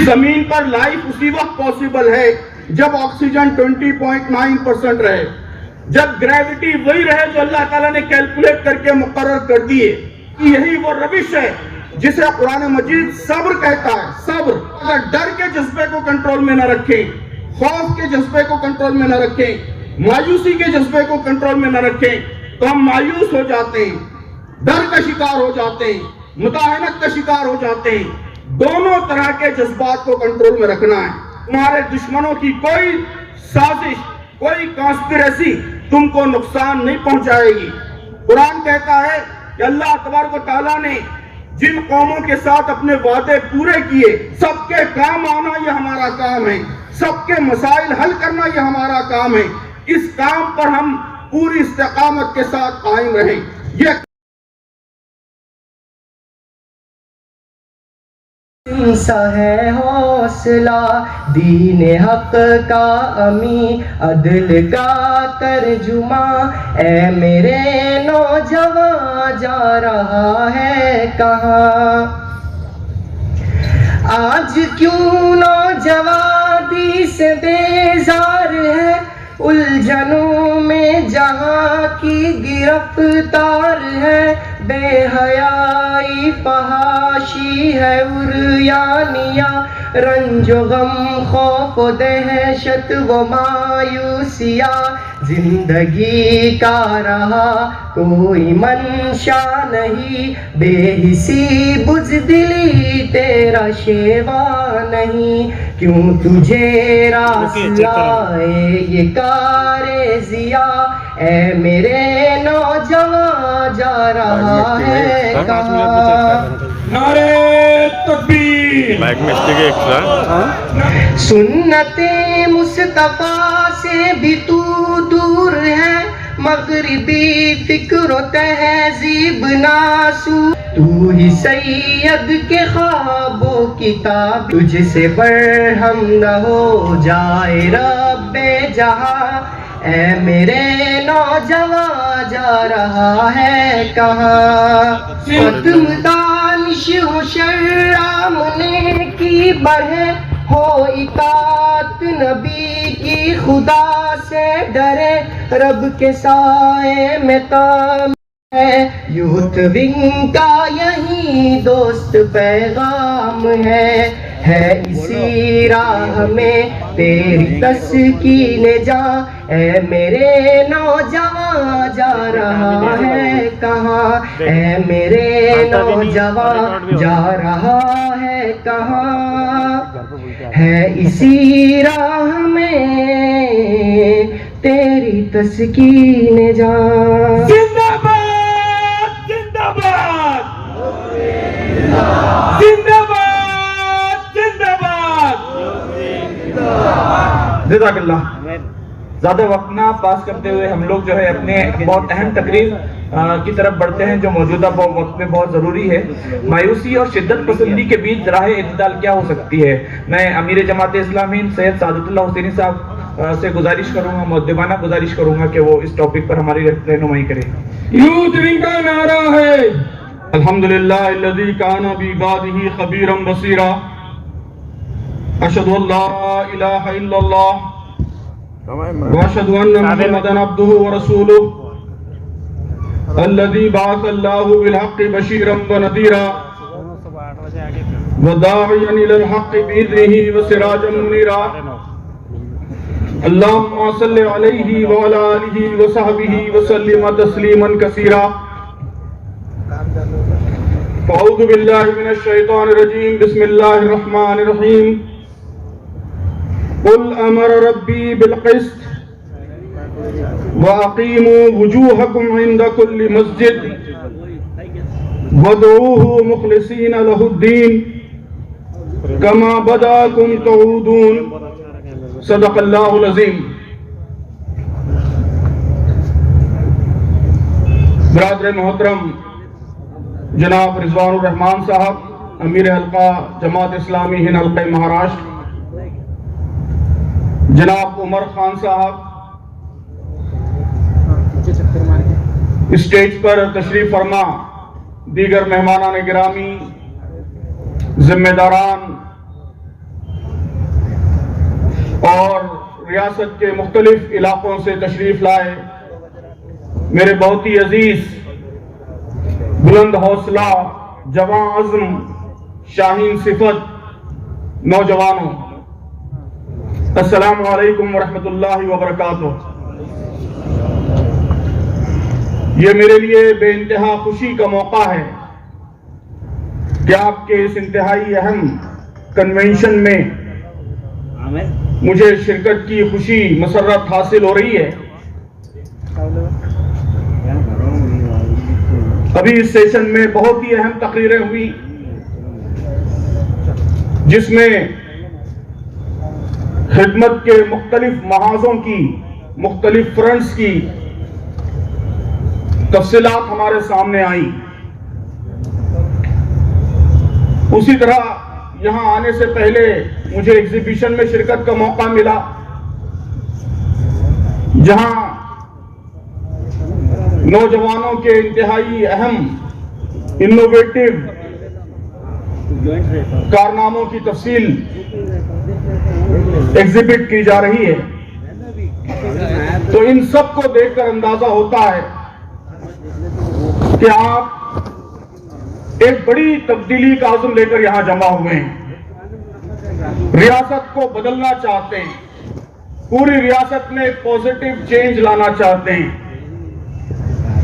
زمین پر لائف اسی وقت پاسبل ہے جب آکسیجن 20.9% رہے، جب گریوٹی وہی رہے جو اللہ تعالیٰ نے کیلکولیٹ کر کے مقرر کر دیے. یہی وہ روش ہے جسے قرآن مجید صبر کہتا ہے. صبر. اگر ڈر کے جذبے کو کنٹرول میں نہ رکھیں، خوف کے جذبے کو کنٹرول میں نہ رکھیں، مایوسی کے جذبے کو کنٹرول میں نہ رکھیں تو ہم مایوس ہو جاتے ہیں، ڈر کا شکار ہو جاتے ہیں، مطمئنت کا شکار ہو جاتے ہیں. دونوں طرح کے جذبات کو کنٹرول میں رکھنا ہے. تمہارے دشمنوں کی کوئی سازش، کوئی کانسپریسی تم کو نقصان نہیں پہنچائے گی. قرآن کہتا ہے کہ اللہ تبارک و تعالیٰ نے جن قوموں کے ساتھ اپنے وعدے پورے کیے، سب کے کام آنا یہ ہمارا کام ہے، سب کے مسائل حل کرنا یہ ہمارا کام ہے. اس کام پر ہم پوری استقامت کے ساتھ قائم رہیں. یہ سا ہے حوصلہ دین حق کا امی، عدل کا ترجمہ. اے میرے نوجوان جا رہا ہے کہاں؟ آج کیوں نوجوانی سے بیزار ہے، الجھنوں میں جہاں کی گرفتار ہے. بے حیائی فحاشی ہے عریانیاں، رنج و غم خوف و دہشت و مایوسیاں. زندگی کا رہا کوئی منشا نہیں، بے حسی بزدلی تیرا شیوا نہیں. کیوں تجھے راس لائے یہ کار ضیاء، اے میرے نوجوان جا رہا ہے کہاں؟ نعرے تکبیر. سنت مصطفیٰ سے بھی تو دور ہے، مغربی فکر و تہذیب ناسو. تو ہی سید کے خواب و کتاب، تجھ سے برہم نہ ہو جائے رب جہاں. اے میرے نوجوان جا رہا ہے کہاں؟ ختم دانش ہو شرع منع کی بڑھے، ہو اطاعت نبی کی خدا سے ڈرے. رب کے سائے میں کام ہے، یوتھ ونگ کا یہی دوست پیغام ہے. اسی راہ میں تیری تسکین جا، اے میرے نوجوان جا رہا ہے کہاں؟ اے میرے نوجوان جا رہا ہے کہاں؟ ہے اسی راہ میں تیری تسکین جا. زندہ باد، زندہ باد، زندہ باد، زندہ باد. جزاک اللہ. زیادہ وقت نہ پاس کرتے ہوئے ہم لوگ جو ہے اپنے بہت اہم تقریر کی طرف بڑھتے ہیں جو موجودہ وقت میں بہت ضروری ہے. مایوسی اور شدت پسندی کے بیچ راہ اعتدال کیا ہو سکتی ہے؟ میں امیر جماعت اسلامی سید سعادت اللہ حسینی صاحب سے گزارش کروں گا، مؤدبانہ گزارش کروں گا کہ وہ اس ٹاپک پر ہماری رہنمائی کریں. یوتھ ونگ کا نعرہ ہے الحمدللہ الذی کان بعبادہ خبیرا بصیرا، اشہد ان لا الہ الا اللہ واشهد ان محمدا عبده ورسوله الذي بعث الله بالحق بشيرا ونذيرا وداعيا الى الحق باذنه وسراجا منيرا. اللهم صل عليه وعلى اله وصحبه وسلم تسليما كثيرا. اعوذ بالله من الشيطان الرجيم. بسم الله الرحمن الرحيم. قل امر ربی بالقسط واقیموا وجوہکم عند کل مسجد وادعوہ مخلصین لہ الدین کما بداکم تعودون. صدق اللہ العظیم. برادر محترم جناب رضوان الرحمان صاحب، امیر حلقہ جماعت اسلامی ہند حلقہ مہاراشٹر، جناب عمر خان صاحب، اسٹیج پر تشریف فرما، دیگر مہمانان گرامی، ذمہ داران، ریاست کے مختلف علاقوں سے تشریف لائے میرے بہت ہی عزیز بلند حوصلہ جواں عزم شاہین صفت نوجوانوں، السلام علیکم ورحمۃ اللہ وبرکاتہ۔ یہ میرے لیے بے انتہا خوشی کا موقع ہے کہ آپ کے اس انتہائی اہم کنونشن میں مجھے شرکت کی خوشی مسرت حاصل ہو رہی ہے۔ ابھی اس سیشن میں بہت ہی اہم تقریریں ہوئی جس میں خدمت کے مختلف محاذوں کی مختلف فرنٹس کی تفصیلات ہمارے سامنے آئیں۔ اسی طرح یہاں آنے سے پہلے مجھے ایگزیبیشن میں شرکت کا موقع ملا جہاں نوجوانوں کے انتہائی اہم انوویٹو کارناموں کی تفصیل ایگزیبٹ کی جا رہی ہے، تو ان سب کو دیکھ کر اندازہ ہوتا ہے کہ آپ ایک بڑی تبدیلی کا عزم لے کر یہاں جمع ہوئے ہیں، ریاست کو بدلنا چاہتے ہیں، پوری ریاست میں ایک پازیٹیو چینج لانا چاہتے ہیں۔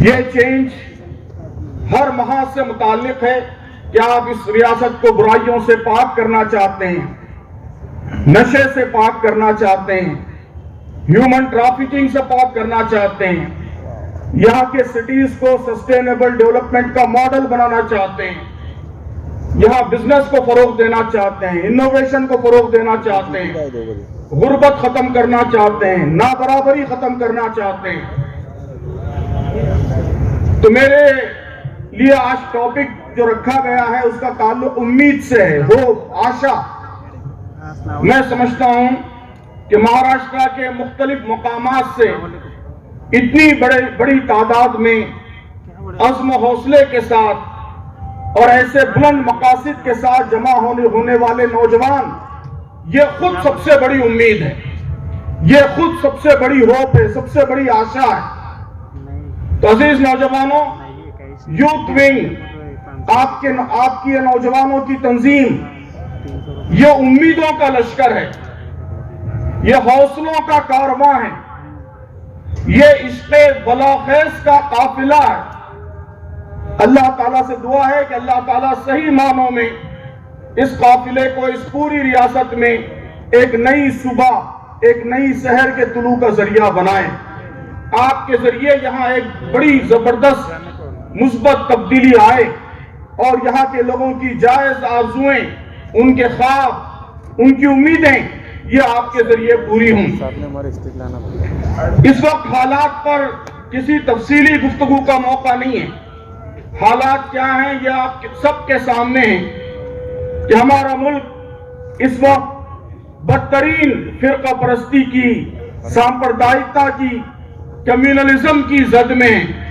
یہ چینج ہر محاذ سے متعلق ہے کہ آپ اس ریاست کو برائیوں سے پاک کرنا چاہتے ہیں، نشے سے پاک کرنا چاہتے ہیں، ہیومن ٹرافکنگ سے پاک کرنا چاہتے ہیں، یہاں کے سٹیز کو سسٹینیبل ڈیولپمنٹ کا ماڈل بنانا چاہتے ہیں، یہاں بزنس کو فروغ دینا چاہتے ہیں، انوویشن کو فروغ دینا چاہتے ہیں، غربت ختم کرنا چاہتے ہیں، نابرابری ختم کرنا چاہتے ہیں۔ تو میرے لیے آج ٹاپک جو رکھا گیا ہے اس کا تعلق امید سے ہے، ہوپ، آشا۔ میں سمجھتا ہوں کہ مہاراشٹر کے مختلف مقامات سے اتنی بڑی تعداد میں عزم و حوصلے کے ساتھ اور ایسے بلند مقاصد کے ساتھ جمع ہونے والے نوجوان، یہ خود سب سے بڑی امید ہے، یہ خود سب سے بڑی ہوپ ہے، سب سے بڑی آشا ہے۔ تو عزیز نوجوانوں، یوتھ ونگ، آپ کی نوجوانوں کی تنظیم یہ امیدوں کا لشکر ہے، یہ حوصلوں کا کارواں ہے، یہ عشق بلاخیز کا قافلہ ہے۔ اللہ تعالیٰ سے دعا ہے کہ اللہ تعالیٰ صحیح معنوں میں اس قافلے کو اس پوری ریاست میں ایک نئی صبح، ایک نئی شہر کے طلوع کا ذریعہ بنائے۔ آپ کے ذریعے یہاں ایک بڑی زبردست مثبت تبدیلی آئے اور یہاں کے لوگوں کی جائز آرزوئیں، ان کے خواب، ان کی امیدیں یہ آپ کے ذریعے پوری ہوں۔ اس وقت حالات پر کسی تفصیلی گفتگو کا موقع نہیں ہے۔ حالات کیا ہیں یہ آپ سب کے سامنے ہیں کہ ہمارا ملک اس وقت بدترین فرقہ پرستی کی، سامپردائکتا کی، کمیونلزم کی زد میں ہیں۔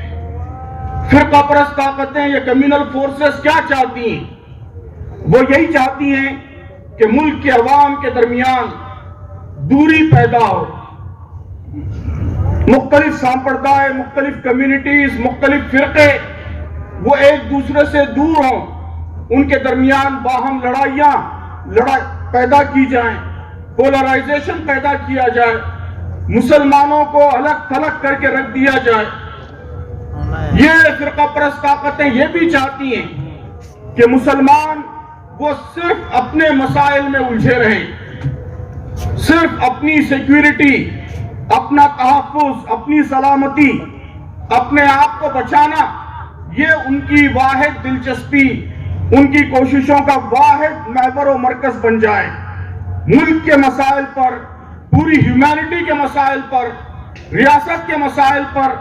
فرقہ پرست طاقتیں یا کمیونل فورسز کیا چاہتی ہیں؟ وہ یہی چاہتی ہیں کہ ملک کے عوام کے درمیان دوری پیدا ہو، مختلف سامپردائے، مختلف کمیونٹیز، مختلف فرقے وہ ایک دوسرے سے دور ہوں، ان کے درمیان باہم لڑائیاں پیدا کی جائیں، پولرائزیشن پیدا کیا جائے، مسلمانوں کو الگ تھلگ کر کے رکھ دیا جائے۔ یہ فرقہ پرست طاقتیں یہ بھی چاہتی ہیں کہ مسلمان وہ صرف اپنے مسائل میں الجھے رہیں، صرف اپنی سیکیورٹی، اپنا تحفظ، اپنی سلامتی، اپنے آپ کو بچانا یہ ان کی واحد دلچسپی، ان کی کوششوں کا واحد محور و مرکز بن جائے۔ ملک کے مسائل پر، پوری ہیومینٹی کے مسائل پر، ریاست کے مسائل پر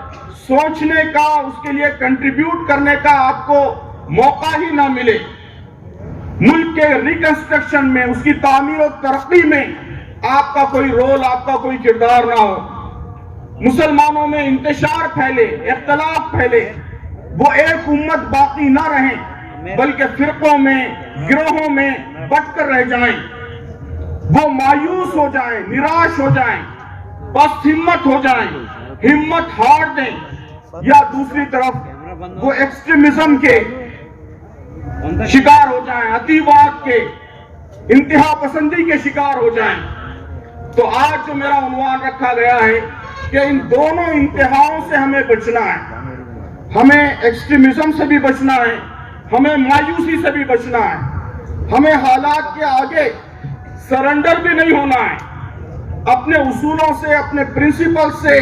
سوچنے کا، اس کے لیے کنٹریبیوٹ کرنے کا آپ کو موقع ہی نہ ملے۔ ملک کے ریکنسٹرکشن میں، اس کی تعمیر و ترقی میں آپ کا کوئی رول، آپ کا کوئی کردار نہ ہو۔ مسلمانوں میں انتشار پھیلے، اختلاف پھیلے، وہ ایک امت باقی نہ رہیں بلکہ فرقوں میں، گروہوں میں بٹ کر رہ جائیں، وہ مایوس ہو جائیں، نراش ہو جائیں۔ پست ہمت ہو جائیں، ہمت ہار دیں، یا دوسری طرف وہ ایکسٹریمزم کے شکار ہو جائیں، عتیوات کے، انتہا پسندی کے شکار ہو جائیں۔ تو آج جو میرا عنوان رکھا گیا ہے کہ ان دونوں انتہاؤں سے ہمیں بچنا ہے، ہمیں ایکسٹریمزم سے بھی بچنا ہے، ہمیں مایوسی سے بھی بچنا ہے، ہمیں حالات کے آگے سرنڈر بھی نہیں ہونا ہے، اپنے اصولوں سے، اپنے پرنسپل سے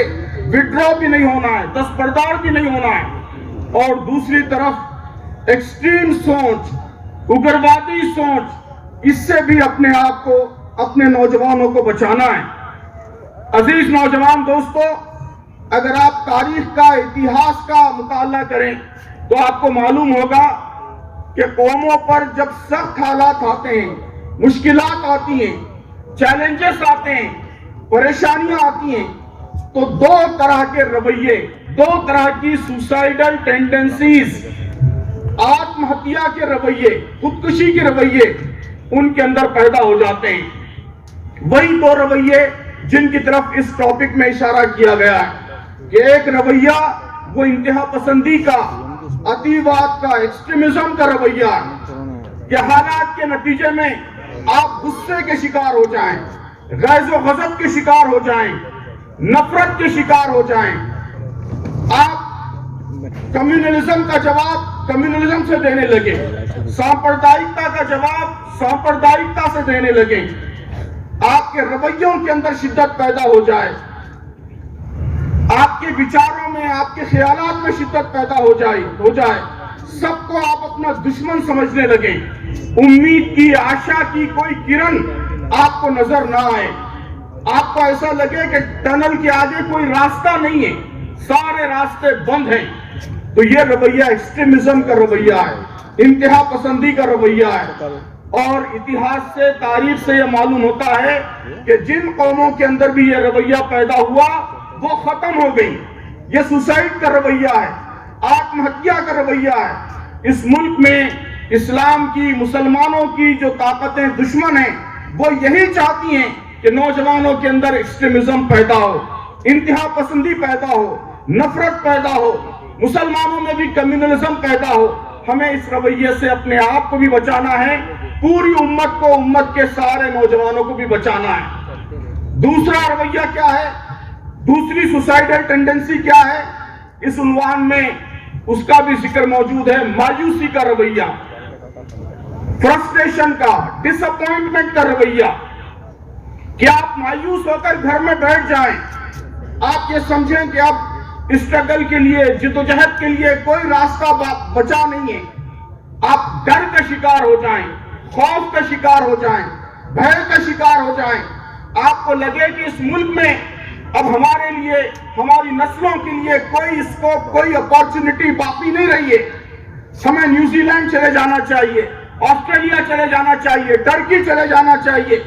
وڈرا بھی نہیں ہونا ہے، دستبردار بھی نہیں ہونا ہے، اور دوسری طرف ایکسٹریم سوچ، اگروادی سوچ، اس سے بھی اپنے آپ کو، اپنے نوجوانوں کو بچانا ہے۔ عزیز نوجوان دوستو، اگر آپ تاریخ کا، اتہاس کا مطالعہ کریں تو آپ کو معلوم ہوگا کہ قوموں پر جب سخت حالات آتے ہیں، مشکلات آتی ہیں، چیلنجز آتے ہیں، پریشانیاں آتی ہیں، تو دو طرح کے رویے، دو طرح کی سوسائیڈل ٹینڈنسیز، آتم ہتیا کے رویے، خودکشی کے رویے ان کے اندر پیدا ہو جاتے ہیں۔ وہی دو رویے جن کی طرف اس ٹاپک میں اشارہ کیا گیا ہے کہ ایک رویہ وہ انتہا پسندی کا، عتیوات کا، ایکسٹریمزم کا رویہ ہے کہ حالات کے نتیجے میں آپ غصے کے شکار ہو جائیں، غیظ و غضب کے شکار ہو جائیں، نفرت کے شکار ہو جائیں، آپ کمیونلزم کا جواب کمیونلزم سے دینے لگے، سامپردائکتا کا جواب سامپردائکتا سے دینے لگے، آپ کے رویوں کے اندر شدت پیدا ہو جائے، آپ کے وچاروں میں، آپ کے خیالات میں شدت پیدا ہو جائے، سب کو آپ اپنا دشمن سمجھنے لگیں، امید کی، آشا کی کوئی کرن آپ کو نظر نہ آئے، آپ کو ایسا لگے کہ ٹنل کے آگے کوئی راستہ نہیں ہے، سارے راستے بند ہیں۔ تو یہ رویہ ایکسٹریمزم کا رویہ ہے، انتہا پسندی کا رویہ ہے، اور اتہاس سے، تاریخ سے یہ معلوم ہوتا ہے کہ جن قوموں کے اندر بھی یہ رویہ پیدا ہوا وہ ختم ہو گئی۔ یہ سوسائڈ کا رویہ ہے، آتم ہتیا کا رویہ ہے۔ اس ملک میں اسلام کی، مسلمانوں کی جو طاقتیں دشمن ہیں وہ یہی چاہتی ہیں کہ نوجوانوں کے اندر ایکسٹریمزم پیدا ہو، انتہا پسندی پیدا ہو، نفرت پیدا ہو، مسلمانوں میں بھی کمیونلزم پیدا ہو۔ ہمیں اس رویے سے اپنے آپ کو بھی بچانا ہے، پوری امت کو، امت کے سارے نوجوانوں کو بھی بچانا ہے۔ دوسرا رویہ کیا ہے؟ دوسری سوسائیڈل ٹینڈنسی کیا ہے؟ اس عنوان میں اس کا بھی ذکر موجود ہے، مایوسی کا رویہ، فرسٹریشن کا، ڈس اپوائنٹمنٹ کا رویہ، کہ آپ مایوس ہو کر گھر میں بیٹھ جائیں، آپ یہ سمجھیں کہ اب اسٹرگل کے لیے، جدوجہد کے لیے کوئی راستہ بچا نہیں ہے، آپ ڈر کا شکار ہو جائیں، خوف کا شکار ہو جائیں، بھے کا شکار ہو جائیں، آپ کو لگے کہ اس ملک میں اب ہمارے لیے، ہماری نسلوں کے لیے کوئی اسکوپ، کوئی اپارچونٹی باقی نہیں رہی ہے، ہمیں نیوزی لینڈ چلے جانا چاہیے، آسٹریلیا چلے جانا چاہیے، ٹرکی چلے جانا چاہیے،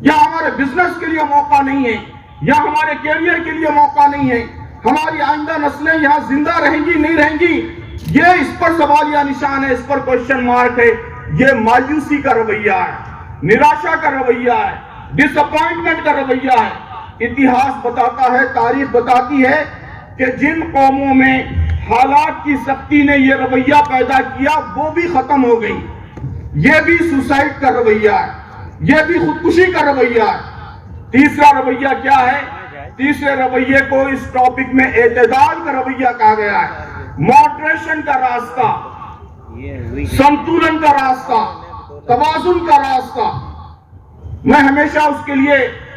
یا ہمارے بزنس کے لیے موقع نہیں ہے، یا ہمارے کیریئر کے لیے موقع نہیں ہے، ہماری آئندہ نسلیں یہاں زندہ رہیں گی نہیں رہیں گی، یہ اس پر سوالیہ نشان ہے، اس پر کوشچن مارک ہے۔ یہ مایوسی کا رویہ ہے، نراشا کا رویہ ہے، ڈس اپوائنٹمنٹ کا رویہ ہے۔ اتہاس بتاتا ہے، تاریخ بتاتی ہے کہ جن قوموں میں حالات کی سختی نے یہ رویہ پیدا کیا وہ بھی ختم ہو گئی۔ یہ بھی سوسائڈ کا رویہ ہے، یہ بھی خودکشی کا رویہ ہے۔ تیسرا رویہ کیا ہے؟ تیسرے رویے کو اس ٹاپک میں اعتدال کا رویہ کہا گیا ہے، ماڈریشن کا راستہ، سنتولن کا راستہ، توازن کا راستہ۔ میں ہمیشہ اس کے لیے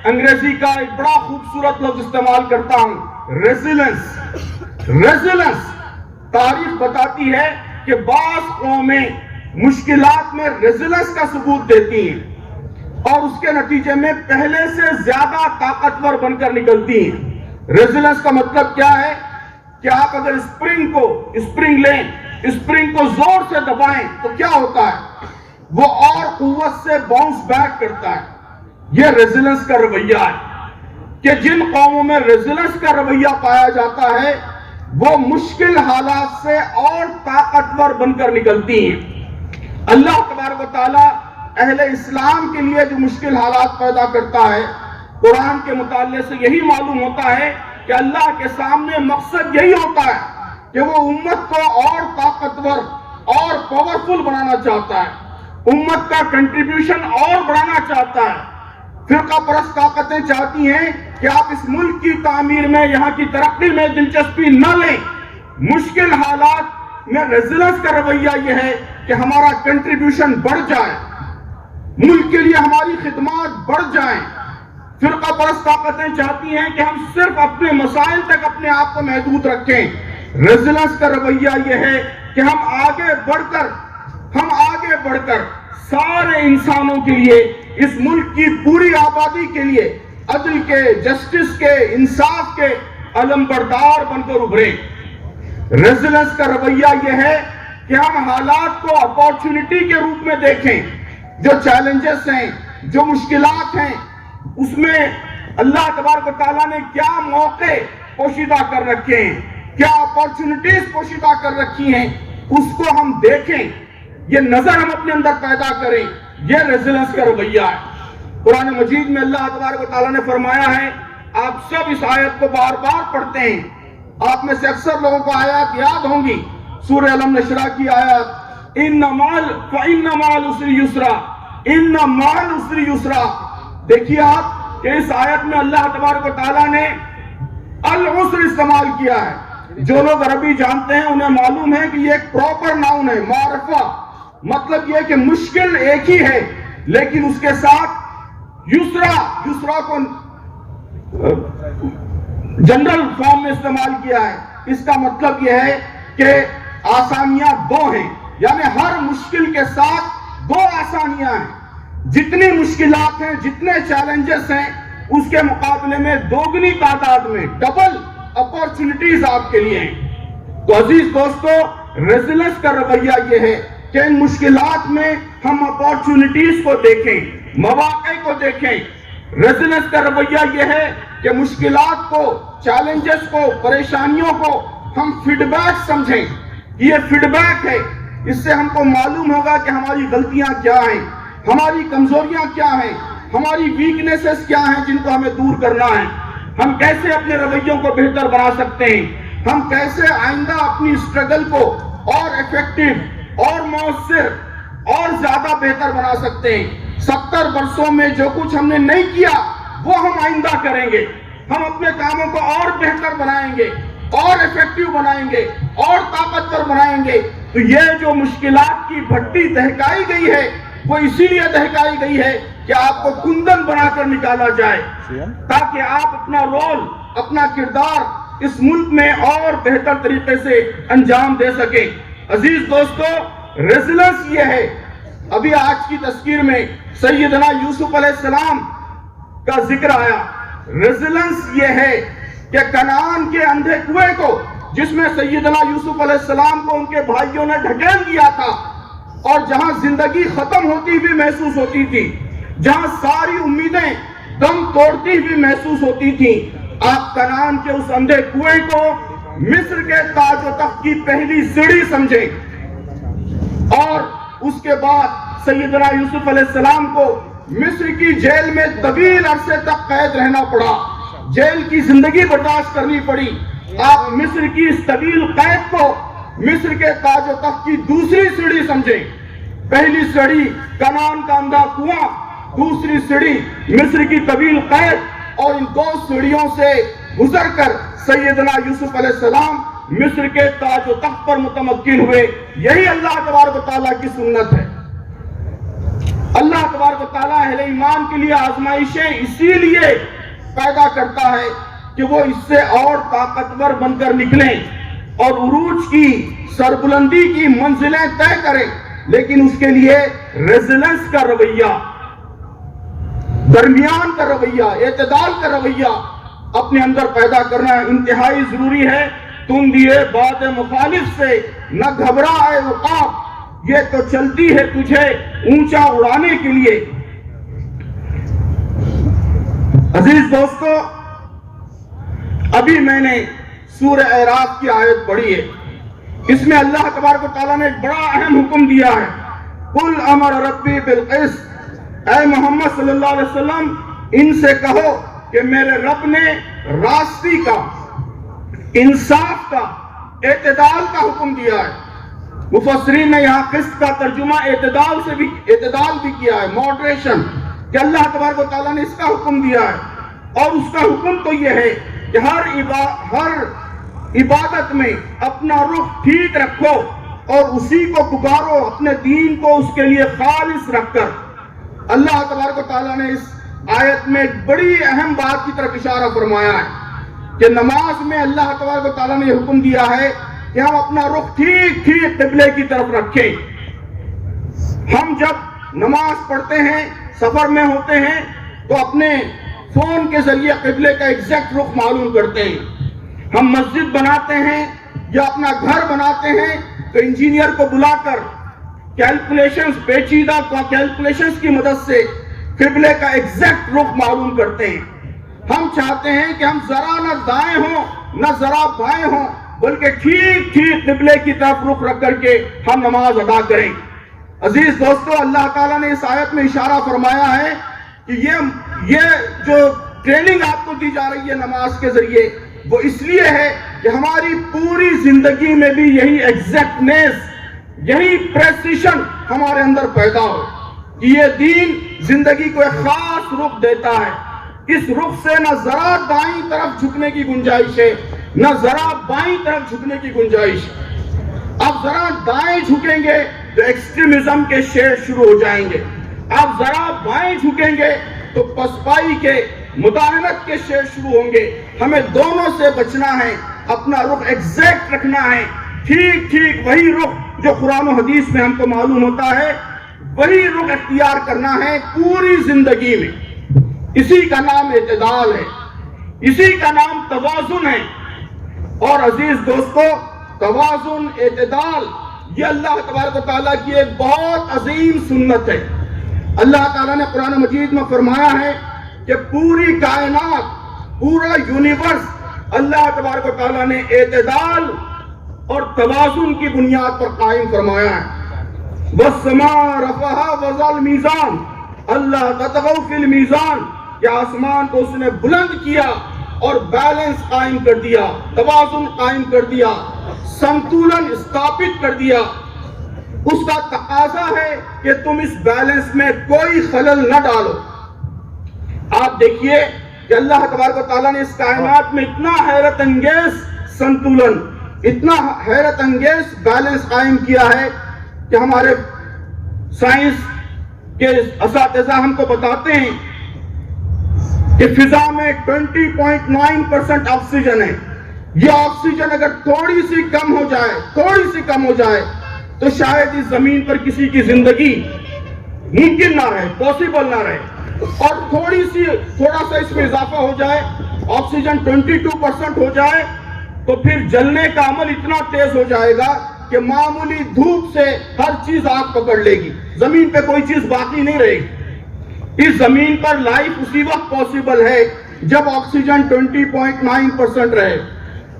انگریزی کا ایک بڑا خوبصورت لفظ استعمال کرتا ہوں، ریزیلنس۔ ریزیلنس تاریخ بتاتی ہے کہ بعض قومیں مشکلات میں ریزیلنس کا ثبوت دیتی ہیں اور اس کے نتیجے میں پہلے سے زیادہ طاقتور بن کر نکلتی ہیں۔ ریزیلنس کا مطلب کیا ہے کہ آپ اگر اسپرنگ لیں، اسپرنگ کو زور سے دبائیں تو کیا ہوتا ہے؟ وہ اور قوت سے باؤنس بیک کرتا ہے۔ یہ ریزیلنس کا رویہ ہے کہ جن قوموں میں ریزیلنس کا رویہ پایا جاتا ہے وہ مشکل حالات سے اور طاقتور بن کر نکلتی ہیں۔ اللہ تبارک و تعالیٰ اہل اسلام کے لیے جو مشکل حالات پیدا کرتا ہے قرآن کے مطالعے سے یہی معلوم ہوتا ہے کہ اللہ کے سامنے مقصد یہی ہوتا ہے کہ وہ امت کو اور طاقتور اور پاورفل بنانا چاہتا ہے، امت کا کنٹریبیوشن اور بڑھانا چاہتا ہے۔ فرقہ پرست طاقتیں چاہتی ہیں کہ آپ اس ملک کی تعمیر میں، یہاں کی ترقی میں دلچسپی نہ لیں۔ مشکل حالات میں ریزیلنس کا رویہ یہ ہے کہ ہمارا کنٹریبیوشن بڑھ جائے، ملک کے لیے ہماری خدمات بڑھ جائیں۔ فرقہ پرست طاقتیں چاہتی ہیں کہ ہم صرف اپنے مسائل تک اپنے آپ کو محدود رکھیں۔ ریزیلنس کا رویہ یہ ہے کہ ہم آگے بڑھ کر سارے انسانوں کے لیے، اس ملک کی پوری آبادی کے لیے عدل کے، جسٹس کے، انصاف کے علم بردار بن کر ابھریں۔ ریزیلنس کا رویہ یہ ہے کہ ہم حالات کو اپارچونٹی کے روپ میں دیکھیں۔ جو چیلنجز ہیں، جو مشکلات ہیں، اس میں اللہ تبارک و تعالیٰ نے کیا موقع پوشیدہ کر رکھے ہیں، کیا اپارچونٹیز پوشیدہ کر رکھی ہیں، اس کو ہم دیکھیں، یہ نظر ہم اپنے اندر پیدا کریں۔ یہ ریزیلنس کا رویہ ہے۔ قرآن مجید میں اللہ تبارک و تعالیٰ نے فرمایا ہے، آپ سب اس آیت کو بار بار پڑھتے ہیں، آپ میں سے اکثر لوگوں کو آیات یاد ہوں گی۔ سورہ علم نشرہ کی آیات، فَإِنَّ مَعَ الْعُسْرِ يُسْرًا، إِنَّ مَعَ الْعُسْرِ يُسْرًا۔ دیکھیے آپ کہ اس آیت میں اللہ تبارک و تعالیٰ نے العسر استعمال کیا ہے۔ جو لوگ عربی جانتے ہیں انہیں معلوم ہے کہ یہ ایک پراپر ناؤن ہے، معرفہ، مطلب یہ کہ مشکل ایک ہی ہے لیکن اس کے ساتھ یسرا کو جنرل فارم میں استعمال کیا ہے۔ اس کا مطلب یہ ہے کہ آسانیاں دو ہیں، یعنی ہر مشکل کے ساتھ دو آسانیاں ہیں۔ جتنی مشکلات ہیں، جتنے چیلنجز ہیں، اس کے مقابلے میں دوگنی تعداد میں ڈبل اپارچونٹیز آپ کے لیے ہیں۔ تو عزیز دوستو، ریزیلنس کا رویہ یہ ہے کہ ان مشکلات میں ہم اپارچونٹیز کو دیکھیں، مواقع کو دیکھیں۔ ریزیلنس کا رویہ یہ ہے کہ مشکلات کو، چیلنجز کو، پریشانیوں کو ہم فیڈ بیک سمجھیں۔ یہ فیڈ بیک ہے، اس سے ہم کو معلوم ہوگا کہ ہماری غلطیاں کیا ہیں، ہماری کمزوریاں کیا ہیں، ہماری ویکنیسز کیا ہیں جن کو ہمیں دور کرنا ہے، ہم کیسے اپنے رویوں کو بہتر بنا سکتے ہیں، ہم کیسے آئندہ اپنی اسٹرگل کو اور ایفیکٹو اور مؤثر اور زیادہ بہتر بنا سکتے ہیں۔ 70 برسوں میں جو کچھ ہم نے نہیں کیا وہ ہم آئندہ کریں گے۔ ہم اپنے کاموں کو اور بہتر بنائیں گے، اور ایفیکٹو بنائیں گے، اور طاقتور بنائیں گے۔ تو یہ جو مشکلات کی بھٹی دہکائی گئی ہے وہ اسی لیے دہکائی گئی ہے کہ آپ کو کندن بنا کر نکالا جائے، تاکہ آپ اپنا رول، اپنا کردار اس ملک میں اور بہتر طریقے سے انجام دے سکیں۔ عزیز دوستو، ریزیلنس یہ ہے، ابھی آج کی تذکیر میں سیدنا یوسف علیہ السلام کا ذکر آیا۔ ریزیلنس یہ ہے کہ کنعان کے اندھے کنویں کو، جس میں سیدنا یوسف علیہ السلام کو ان کے بھائیوں نے ڈھکیل دیا تھا، اور جہاں زندگی ختم ہوتی ہوئی محسوس ہوتی تھی، جہاں ساری امیدیں دم توڑتی ہوئی محسوس ہوتی تھیں، آپ کنعان کے اس اندھے کنویں کو مصر کے تاج و تخت کی پہلی سیڑھی سمجھیں۔ اور اس کے بعد سیدنا یوسف علیہ السلام کو مصر کی جیل میں طویل عرصے تک قید رہنا پڑا، جیل کی زندگی برداشت کرنی پڑی۔ آپ مصر کی اس طویل قید کو مصر کے تاج و تخت کی دوسری سیڑھی سمجھیں۔ پہلی سیڑھی کنعان کا اندھا کنواں، دوسری سیڑھی مصر کی طویل قید، اور ان دو سیڑھیوں سے گزر کر سیدنا یوسف علیہ السلام مصر کے تاج و تخت پر متمکن ہوئے۔ یہی اللہ تبارک و تعالیٰ کی سنت ہے۔ اللہ تبارک و تعالیٰ اہل ایمان کے لیے آزمائشیں اسی لیے پیدا کرتا ہے کہ وہ اس سے اور طاقتور بن کر نکلیں اور عروج کی، سربلندی کی منزلیں طے کریں، لیکن اس کے لیے ریزیلنس کا رویہ، درمیان کا رویہ، اعتدال کا رویہ اپنے اندر پیدا کرنا انتہائی ضروری ہے۔ تم دیے بات مخالف سے نہ گھبرائے عقاب، یہ تو چلتی ہے تجھے اونچا اڑانے کے لیے۔ عزیز دوستو، ابھی میں نے سورہ اعراف کی آیت پڑھی ہے، اس میں اللہ تبارک و تعالیٰ نے ایک بڑا اہم حکم دیا ہے۔ قُلْ أَمَرَ رَبِّي بِالْقِسْطِ، اے محمد صلی اللہ علیہ وسلم ان سے کہو کہ میرے رب نے راستی کا، انصاف کا، اعتدال کا حکم دیا ہے۔ مفسرین نے یہاں قسط کا ترجمہ اعتدال بھی کیا ہے، ماڈریشن، کہ اللہ تبارک و تعالیٰ نے اس کا حکم دیا ہے، اور اس کا حکم تو یہ ہے کہ ہر عبادت میں اپنا رخ ٹھیک رکھو اور اسی کو پکارو، اپنے دین کو اس کے لیے خالص رکھ کر۔ اللہ تبارک و تعالیٰ نے اس آیت میں ایک بڑی اہم بات کی طرف اشارہ فرمایا ہے کہ نماز میں اللہ تبارک و تعالیٰ نے یہ حکم دیا ہے کہ ہم اپنا رخ ٹھیک قبلے کی طرف رکھیں۔ ہم جب نماز پڑھتے ہیں، سفر میں ہوتے ہیں، تو اپنے فون کے ذریعے قبلے کا ایگزیکٹ رخ معلوم کرتے ہیں۔ ہم مسجد بناتے ہیں یا اپنا گھر بناتے ہیں تو انجینئر کو بلا کر پیچیدہ کیلکولیشنز کی مدد سے قبلے کا ایگزیکٹ رخ معلوم کرتے ہیں۔ ہم چاہتے ہیں کہ ہم ذرا نہ دائیں ہوں نہ ذرا بائیں ہوں، بلکہ ٹھیک قبلے کی طرف رخ رکھ کر کے ہم نماز ادا کریں۔ عزیز دوستو، اللہ تعالیٰ نے اس آیت میں اشارہ فرمایا ہے کہ یہ جو ٹریننگ آپ کو دی جا رہی ہے نماز کے ذریعے، وہ اس لیے ہے کہ ہماری پوری زندگی میں بھی یہی ایگزیکٹنیس، یہی پریسیشن ہمارے اندر پیدا ہو کہ یہ دین زندگی کو ایک خاص رخ دیتا ہے۔ اس رخ سے نہ ذرا دائیں طرف جھکنے کی گنجائش ہے، نہ ذرا بائیں طرف جھکنے کی گنجائش ہے۔ اب ذرا دائیں جھکیں گے تو ایکسٹریمزم کے شیر شروع ہو جائیں گے، اب ذرا بائیں جھکیں گے تو پسپائی کے، مداہنت کے شیر شروع ہوں گے۔ ہمیں دونوں سے بچنا ہے، اپنا رخ ایگزیکٹ رکھنا ہے، ٹھیک وہی رخ جو قرآن و حدیث میں ہم کو معلوم ہوتا ہے، وہی رخ اختیار کرنا ہے پوری زندگی میں۔ اسی کا نام اعتدال ہے، اسی کا نام توازن ہے۔ اور عزیز دوستو، توازن، اعتدال، یہ اللہ تبارک و تعالیٰ کی ایک بہت عظیم سنت ہے۔ اللہ تعالیٰ نے قرآن مجید میں فرمایا ہے کہ پوری کائنات، پورا یونیورس اللہ تبارک و تعالیٰ نے اعتدال اور توازن کی بنیاد پر قائم فرمایا ہے۔ وَالسَّمَاءَ رَفَعَهَا وَوَضَعَ الْمِيزَانَ أَلَّا تَطْغَوْا فِي الْمِيزَانِ، کہ آسمان کو اس نے بلند کیا اور بیلنس قائم کر دیا، توازن قائم کر دیا، سنتولن ثابت کر دیا۔ اس کا تقاضا ہے کہ تم اس بیلنس میں کوئی خلل نہ ڈالو۔ آپ دیکھیے کہ اللہ تبارک و تعالیٰ نے اس کائنات میں اتنا حیرت انگیز سنتولن، اتنا حیرت انگیز بیلنس قائم کیا ہے کہ ہمارے سائنس کے اساتذہ ہم کو بتاتے ہیں کہ فضا میں 20.9% آکسیجن ہے۔ یہ آکسیجن اگر تھوڑی سی کم ہو جائے تو شاید اس زمین پر کسی کی زندگی ممکن نہ رہے، پاسبل نہ رہے، اور تھوڑا سا اس میں اضافہ ہو جائے، آکسیجن 22% ہو جائے تو پھر جلنے کا عمل اتنا تیز ہو جائے گا کہ معمولی دھوپ سے ہر چیز آگ پکڑ لے گی، زمین پہ کوئی چیز باقی نہیں رہے گی۔ اس زمین پر لائف اسی وقت پاسبل ہے جب آکسیجن 20.9% رہے،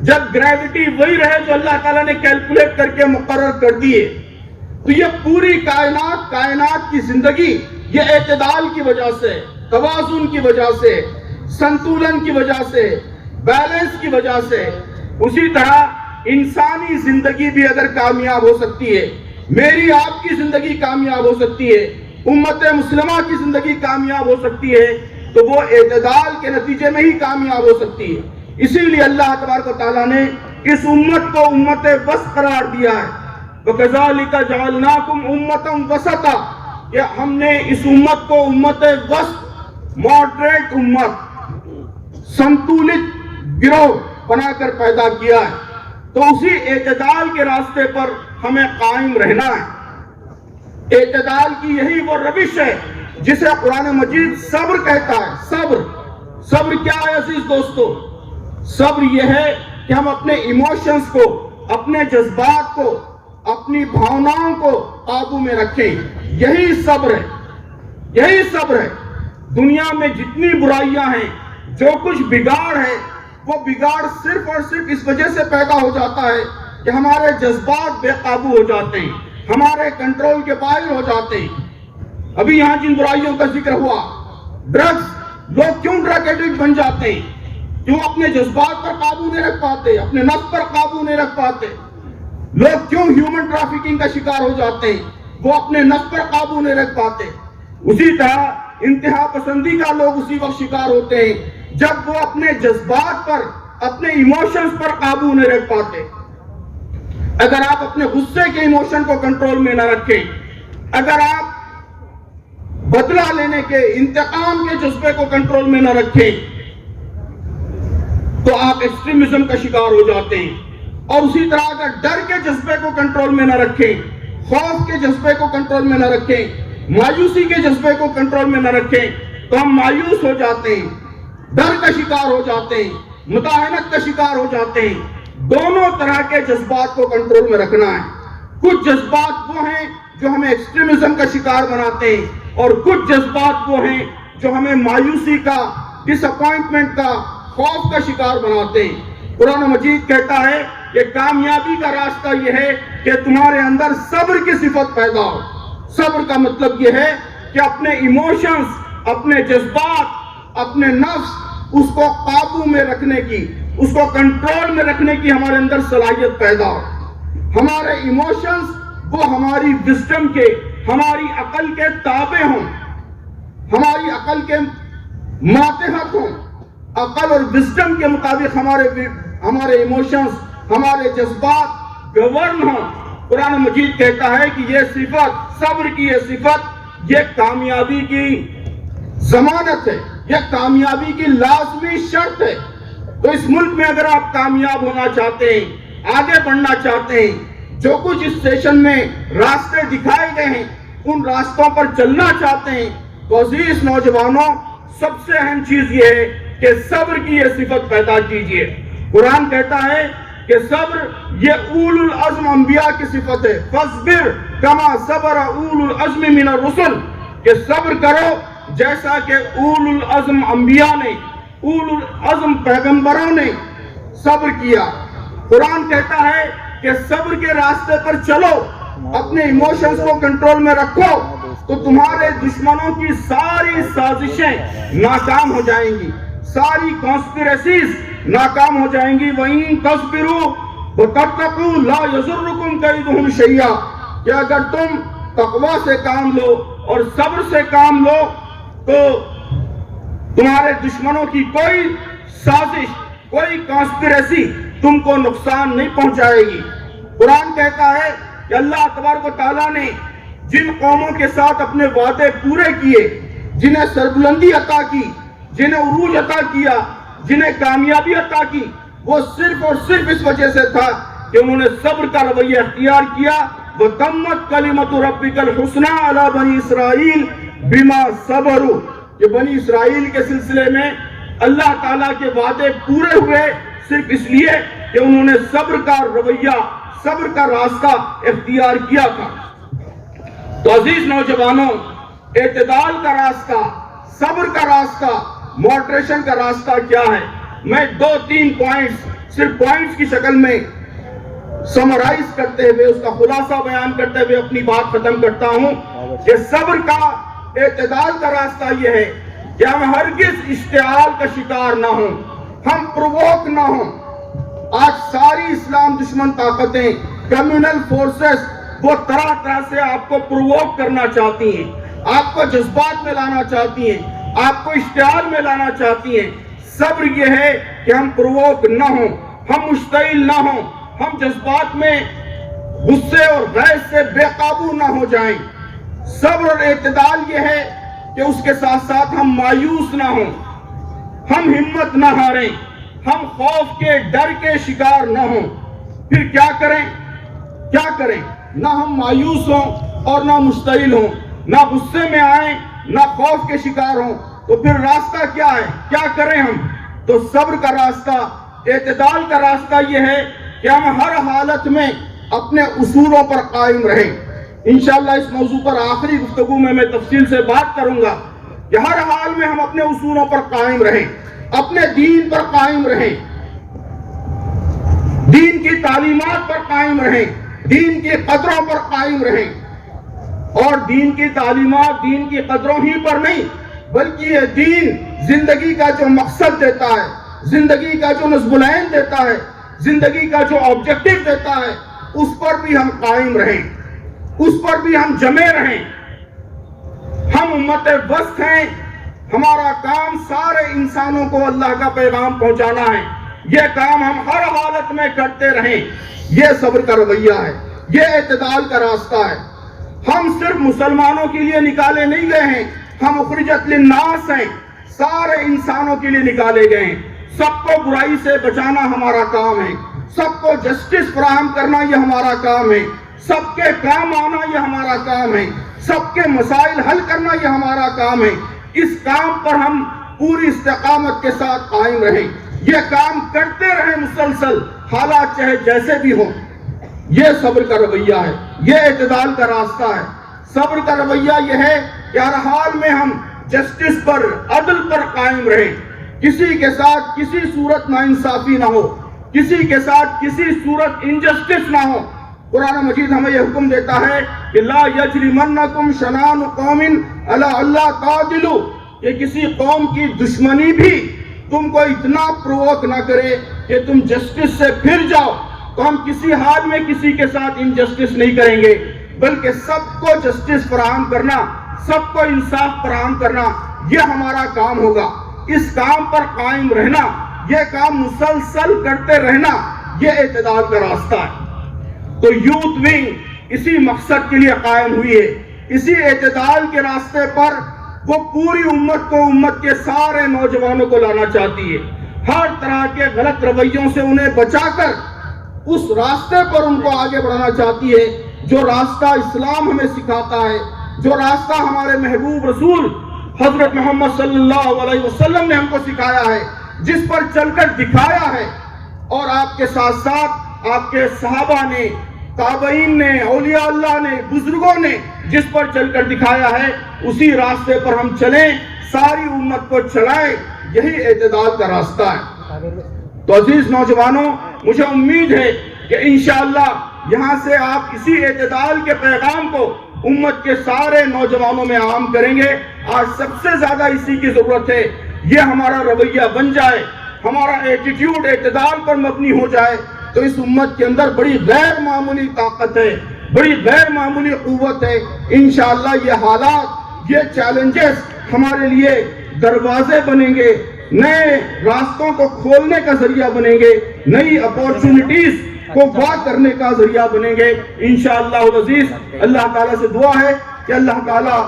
جب گریوٹی وہی رہے جو اللہ تعالیٰ نے کیلکولیٹ کر کے مقرر کر دیے۔ تو یہ پوری کائنات کی زندگی یہ اعتدال کی وجہ سے، توازن کی وجہ سے، سنتولن کی وجہ سے، بیلنس کی وجہ سے۔ اسی طرح انسانی زندگی بھی اگر کامیاب ہو سکتی ہے، میری آپ کی زندگی کامیاب ہو سکتی ہے، امت مسلمہ کی زندگی کامیاب ہو سکتی ہے، تو وہ اعتدال کے نتیجے میں ہی کامیاب ہو سکتی ہے۔ اسی لیے اللہ تبارک و تعالیٰ نے اس امت کو امت وسط قرار دیا ہے۔ وَكَذَلِكَ جَعَلْنَاكُمْ أُمَّةً وَسَطًا، کہ ہم نے اس امت کو امت وسط، ماڈریٹ امت، سنتولت گروہ بنا کر پیدا کیا ہے۔ تو اسی اعتدال کے راستے پر ہمیں قائم رہنا ہے۔ اعتدال کی یہی وہ روش ہے جسے قرآن مجید صبر کہتا ہے۔ صبر کیا ہے عزیز دوستو؟ صبر یہ ہے کہ ہم اپنے ایموشنز کو، اپنے جذبات کو، اپنی بھاوناؤں کو قابو میں رکھیں۔ یہی صبر ہے۔ دنیا میں جتنی برائیاں ہیں، جو کچھ بگاڑ ہے، وہ بگاڑ صرف اور صرف اس وجہ سے پیدا ہو جاتا ہے کہ ہمارے جذبات بے قابو ہو جاتے ہیں، ہمارے کنٹرول کے باہر ہو جاتے ہیں۔ ابھی یہاں جن برائیوں کا ذکر ہوا، ڈرگز، لوگ کیوں ڈرگ ایڈکٹ بن جاتے ہیں؟ کیوں اپنے جذبات پر قابو نہیں رکھ پاتے، اپنے نفس پر قابو نہیں رکھ پاتے؟ لوگ کیوں ہیومن ٹریفکنگ کا شکار ہو جاتے ہیں؟ وہ اپنے نفس پر قابو نہیں رکھ پاتے۔ اسی طرح انتہا پسندی کا لوگ اسی وقت شکار ہوتے ہیں جب وہ اپنے جذبات پر، اپنے ایموشنز پر قابو نہیں رکھ پاتے۔ اگر آپ اپنے غصے کے ایموشن کو کنٹرول میں نہ رکھیں، اگر آپ بدلہ لینے کے، انتقام کے جذبے کو کنٹرول میں نہ رکھیں، تو آپ ایکسٹریمزم کا شکار ہو جاتے ہیں۔ اور اسی طرح اگر ڈر کے جذبے کو کنٹرول میں نہ رکھیں، خوف کے جذبے کو کنٹرول میں نہ رکھیں، مایوسی کے جذبے کو کنٹرول میں نہ رکھیں، تو ہم مایوس ہو جاتے ہیں، ڈر کا شکار ہو جاتے ہیں، مطمئنت کا شکار ہو جاتے ہیں۔ دونوں طرح کے جذبات کو کنٹرول میں رکھنا ہے۔ کچھ جذبات وہ ہیں جو ہمیں ایکسٹریمزم کا شکار بناتے ہیں، اور کچھ جذبات وہ ہیں جو ہمیں مایوسی کا، ڈس اپوائنٹمنٹ کا، خوف کا شکار بناتے ہیں۔ قرآن مجید کہتا ہے کہ کامیابی کا راستہ یہ ہے کہ تمہارے اندر صبر کی صفت پیدا ہو۔ صبر کا مطلب یہ ہے کہ اپنے ایموشنز، اپنے جذبات، اپنے نفس، اس کو قابو میں رکھنے کی، اس کو کنٹرول میں رکھنے کی ہمارے اندر صلاحیت پیدا ہو۔ ہمارے ایموشنز وہ ہماری وزڈم کے، ہماری عقل کے تابع ہوں، ہماری عقل کے ماتحت ہوں۔ عقل اور وزڈم کے مطابق ہمارے ایموشنز، ہمارے جذبات گورن ہوں۔ قرآن مجید کہتا ہے کہ یہ صفت، صبر کی یہ صفت، یہ کامیابی کی ضمانت ہے، یہ کامیابی کی لازمی شرط ہے۔ تو اس ملک میں اگر آپ کامیاب ہونا چاہتے ہیں، آگے بڑھنا چاہتے ہیں، جو کچھ اس سیشن میں راستے دکھائے گئے ہیں ان راستوں پر چلنا چاہتے ہیں، تو عزیز نوجوانوں، سب سے اہم چیز یہ ہے کہ صبر کی یہ صفت پیدا کیجئے۔ قرآن کہتا ہے کہ صبر یہ اول العزم انبیاء کی صفت ہے۔ فاصبر کما صبر اول العزم من الرسل، کہ صبر کرو جیسا کہ اول العزم انبیاء نے، اول العزم پیغمبروں نے صبر کیا۔ قرآن کہتا ہے کہ صبر کے راستے پر چلو، اپنے ایموشنز کو کنٹرول میں رکھو، تو تمہارے دشمنوں کی ساری سازشیں ناکام ہو جائیں گی، ساری کانسپریسیز ناکام ہو جائیں گی۔ وَإِن تَصْبِرُوا وَتَتَّقُوا لَا يَضُرُّكُمْ كَيْدُهُمْ شَيْئًا، کہ اگر تم تقوی سے کام لو اور صبر سے کام لو تو تمہارے دشمنوں کی کوئی سازش، کوئی کانسپریسی تم کو نقصان نہیں پہنچائے گی۔ قرآن کہتا ہے کہ اللہ تبارک و تعالیٰ نے جن قوموں کے ساتھ اپنے وعدے پورے کیے، جنہیں سربلندی عطا کی، جنہیں عروج عطا کیا، جنہیں کامیابی عطا کی، وہ صرف اور صرف اس وجہ سے تھا کہ انہوں نے صبر کا رویہ اختیار کیا۔ وَتَمَّتْ كَلِمَةُ رَبِّكَ الْحُسْنَىٰ عَلَىٰ بَنِي إِسْرَائِيلَ بِمَا صَبَرُوا، کہ بنی اسرائیل کے سلسلے میں اللہ تعالیٰ کے وعدے پورے ہوئے صرف اس لیے کہ انہوں نے صبر کا رویہ، صبر کا راستہ اختیار کیا تھا۔ تو عزیز نوجوانوں، اعتدال کا راستہ، صبر کا راستہ، ماڈریشن کا راستہ کیا ہے؟ میں 2-3 پوائنٹس، صرف پوائنٹس کی شکل میں سمرائز کرتے ہوئے، اس کا خلاصہ بیان کرتے ہوئے اپنی بات ختم کرتا ہوں کہ صبر کا، اعتدال کا راستہ یہ ہے کہ ہم ہرگز اشتعال کا شکار نہ ہوں، ہم پرووک نہ ہوں۔ آج ساری اسلام دشمن طاقتیں، کمیونل فورسز، وہ طرح طرح سے آپ کو پرووک کرنا چاہتی ہیں، آپ کو جذبات میں لانا چاہتی ہیں، آپ کو اشتعال میں لانا چاہتی ہیں۔ صبر یہ ہے کہ ہم پرووک نہ ہوں، ہم مشتعل نہ ہوں، ہم جذبات میں غصے اور غیظ سے بے قابو نہ ہو جائیں۔ صبر اور اعتدال یہ ہے کہ اس کے ساتھ ساتھ ہم مایوس نہ ہوں، ہم ہمت نہ ہاریں، ہم خوف کے، ڈر کے شکار نہ ہوں۔ پھر کیا کریں؟ کیا کریں؟ نہ ہم مایوس ہوں اور نہ مشتعل ہوں، نہ غصے میں آئیں، نہ خوف کے شکار ہوں۔ تو پھر راستہ کیا ہے؟ کیا کریں ہم؟ تو صبر کا راستہ، اعتدال کا راستہ یہ ہے کہ ہم ہر حالت میں اپنے اصولوں پر قائم رہیں۔ انشاءاللہ اس موضوع پر آخری گفتگو میں تفصیل سے بات کروں گا کہ ہر حال میں ہم اپنے اصولوں پر قائم رہیں، اپنے دین پر قائم رہیں، دین کی تعلیمات پر قائم رہیں، دین کی قدروں پر قائم رہیں، اور دین کی تعلیمات، دین کی قدروں ہی پر نہیں بلکہ یہ دین زندگی کا جو مقصد دیتا ہے، زندگی کا جو نصب العین دیتا ہے، زندگی کا جو آبجیکٹو دیتا ہے، اس پر بھی ہم قائم رہیں، اس پر بھی ہم جمے رہیں۔ ہم امت وسط ہیں، ہمارا کام سارے انسانوں کو اللہ کا پیغام پہنچانا ہے۔ یہ کام ہم ہر حالت میں کرتے رہیں۔ یہ صبر کا رویہ ہے، یہ اعتدال کا راستہ ہے۔ ہم صرف مسلمانوں کے لیے نکالے نہیں گئے ہیں، ہم اخرجت للناس ہیں، سارے انسانوں کے لیے نکالے گئے ہیں۔ سب کو برائی سے بچانا ہمارا کام ہے، سب کو جسٹس فراہم کرنا یہ ہمارا کام ہے، سب کے کام آنا یہ ہمارا کام ہے، سب کے مسائل حل کرنا یہ ہمارا کام ہے۔ اس کام پر ہم پوری استقامت کے ساتھ قائم رہیں، یہ کام کرتے رہیں مسلسل، حالات چاہے جیسے بھی ہوں۔ یہ صبر کا رویہ ہے، یہ اعتدال کا راستہ ہے۔ صبر کا رویہ یہ ہے کہ ہر حال میں ہم جسٹس پر، عدل پر قائم رہیں، کسی کے ساتھ کسی صورت ناانصافی نہ ہو، کسی کے ساتھ کسی صورت انجسٹس نہ ہو۔ قرآن مجید ہمیں یہ حکم دیتا ہے کہ لا یجرمنکم شنآن قوم علی اللہ تعدلوا، کہ کسی قوم کی دشمنی بھی تم کو اتنا پرووک نہ کرے کہ تم جسٹس سے پھر جاؤ۔ تو ہم کسی حال میں کسی کے ساتھ انجسٹس نہیں کریں گے، بلکہ سب کو جسٹس فراہم کرنا، سب کو انصاف فراہم کرنا، یہ ہمارا کام ہوگا۔ اس کام پر قائم رہنا، یہ کام مسلسل کرتے رہنا، یہ اعتدال کا راستہ ہے۔ تو یوتھ ونگ اسی مقصد کے لیے قائم ہوئی ہے، اسی اعتدال کے راستے پر وہ پوری امت کو، امت کے سارے نوجوانوں کو لانا چاہتی ہے۔ ہر طرح کے غلط رویوں سے انہیں بچا کر اس راستے پر ان کو آگے بڑھانا چاہتی ہے جو راستہ اسلام ہمیں سکھاتا ہے، جو راستہ ہمارے محبوب رسول حضرت محمد صلی اللہ علیہ وسلم نے ہم کو سکھایا ہے، جس پر چل کر دکھایا ہے۔ اور آپ کے ساتھ ساتھ آپ کے صحابہ نے، تابعین نے، اولیاء اللہ نے، بزرگوں نے جس پر چل کر دکھایا ہے، اسی راستے پر ہم چلیں، ساری امت کو چلائیں، یہی اعتدال کا راستہ ہے۔ تو عزیز نوجوانوں، مجھے امید ہے کہ انشاءاللہ یہاں سے آپ اسی اعتدال کے پیغام کو امت کے سارے نوجوانوں میں عام کریں گے۔ آج سب سے زیادہ اسی کی ضرورت ہے، یہ ہمارا رویہ بن جائے، ہمارا ایٹیٹیوڈ اعتدال پر مبنی ہو جائے، تو اس امت کے اندر بڑی غیر معمولی طاقت ہے، بڑی غیر معمولی قوت ہے۔ انشاءاللہ یہ حالات، یہ چیلنجز ہمارے لیے دروازے بنیں گے، نئے راستوں کو کھولنے کا ذریعہ بنیں گے، نئی اپورچونٹیز کو واہ کرنے کا ذریعہ بنیں گے انشاءاللہ العزیز۔ اللہ تعالیٰ سے دعا ہے کہ اللہ تعالیٰ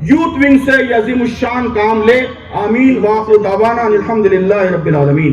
یوتھ ونگ سے یہ عظیم الشان کام لے۔ آمین۔ وآخر دعوانا الحمدللہ رب العالمین۔